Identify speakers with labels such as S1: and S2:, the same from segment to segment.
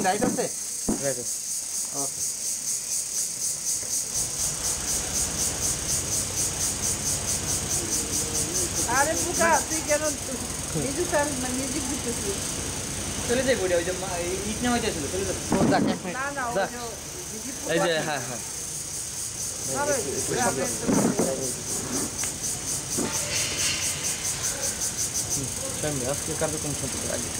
S1: Right আছে?
S2: Right আছে।
S1: ওকে।
S3: আরে বুকা তুই কেন মিউজিক মিউজিক দিতেছিস?
S2: চলে যাই বড়ি ওই যে ইট না হইতেছিল চলে যাবে।
S1: ও যাক এক মিনিট।
S3: না না ওই
S2: যাক।
S3: যে মিউজিক
S2: এই যে হ্যাঁ হ্যাঁ
S3: ভালো
S2: সামনে আজকে কার্যক্রম সম্পর্কে আগে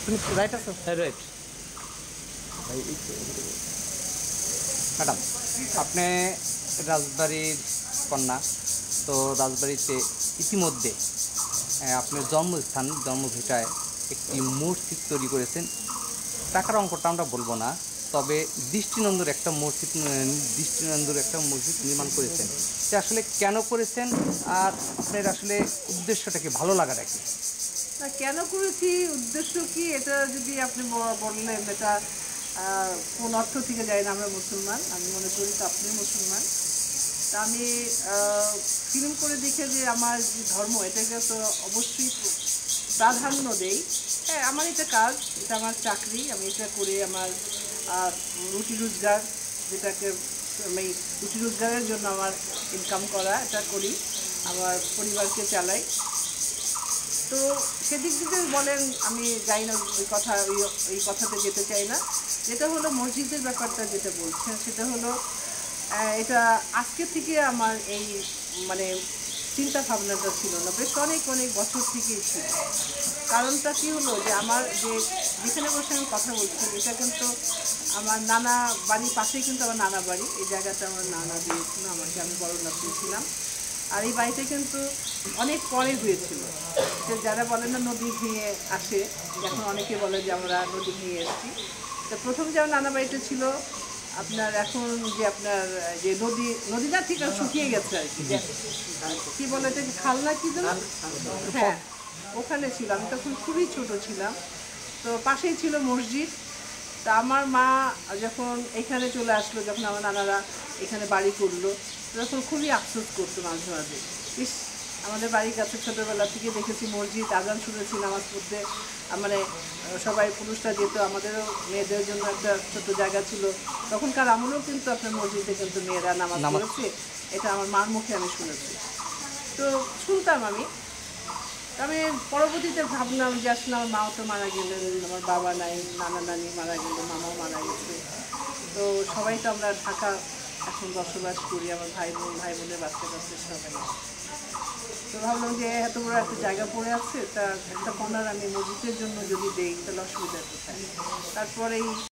S1: তুমি রাইট আছো?
S2: হ্যাঁ রাইট।
S1: ম্যাডাম আপনি রাজবাড়ির কন্যা, তো রাজবাড়িতে ইতিমধ্যে আপনার জন্মস্থান জন্মভিটায় একটি মসজিদ তৈরি করেছেন। টাকার অঙ্কটা আমরা বলবো না, তবে দৃষ্টিনন্দর একটা মসজিদ নির্মাণ করেছেন। সে আসলে কেন করেছেন আর আপনার আসলে উদ্দেশ্যটা কি, ভালো লাগাটা কি?
S3: না কেন করেছি, উদ্দেশ্য কি, এটা যদি আপনি বললেন এটা কোন অর্থ থেকে যায় না। আমরা মুসলমান, আমি মনে করি তো আপনি মুসলমান। তা আমি ফিল্ম করে দেখে যে আমার যে ধর্ম এটাকে তো অবশ্যই প্রাধান্য দেই। হ্যাঁ আমার এটা কাজ, এটা আমার চাকরি, আমি এটা করে আমার রুটি রোজগার, যেটাকে আমি রুটি রোজগারের জন্য আমার ইনকাম করা, এটা করি, আমার পরিবারকে চালাই। তো সেদিক থেকে বলেন আমি যাই না, ওই কথাতে যেতে চাই না। যেটা হলো মসজিদের ব্যাপারটা যেটা বলছেন, সেটা হলো এটা আজকে থেকে আমার এই মানে চিন্তা ভাবনাটা ছিল না, বেশ অনেক অনেক বছর থেকেই ছিল। কারণটা কী হলো যে আমার যেখানে বসে আমি কথা বলছি এটা কিন্তু আমার নানা বাড়ির পাশেই, কিন্তু আমার নানা বাড়ি, এই জায়গাটা আমার নানা দিয়েছিল আমাকে, আমি বড় না দিয়েছিলাম। আর এই বাড়িটা কিন্তু অনেক পরে হয়েছিল, যে যারা বলে না নদী ভেঙে আসে, এখন অনেকে বলে যে আমরা নদী ভেঙে এসেছি। তো প্রথম যেমন নানা বাড়িটা ছিল আপনার, এখন যে আপনার যে নদী না ঠিক শুকিয়ে গেছে আর কি, কী বলে এটা, খাল না কি যেন, হ্যাঁ ওখানে ছিল। আমি তখন খুবই ছোট ছিলাম। তো পাশেই ছিল মসজিদ। তা আমার মা যখন এখানে চলে আসলো, যখন আমার নানারা এখানে বাড়ি করলো, তখন খুবই আফসোস করতো মাঝে মাঝে, ইস আমাদের বাড়ির কাছে ছোটোবেলা থেকে দেখেছি মসজিদ, আজান শুনেছি, নামাজ পড়তে মানে সবাই পুরুষরা যেত, আমাদেরও মেয়েদের জন্য একটা ছোট জায়গা ছিল। তখনকার আমলেও কিন্তু আপনার মসজিদে কিন্তু মেয়েরা নামাজ পড়েছে, এটা আমার মার মুখে আমি শুনেছি। তো শুনতাম আমি পরবর্তীতে ভাবলাম যে আসলে আমার মাও তো মারা গেলেন, আমার বাবা নাই, নানা নানি মারা গেল, মামাও মারা গেছে। তো সবাই তো আমরা ঢাকা এখন বসবাস করি, আমার ভাই বোনের বাচ্চা কাচ্চা সবাই। তো ভাবলাম যে এত বড় একটা জায়গা পড়ে আছে, তা একটা কর্নার আমি মসজিদের জন্য যদি দেই তাহলে অসুবিধা কোথায়। তারপরেই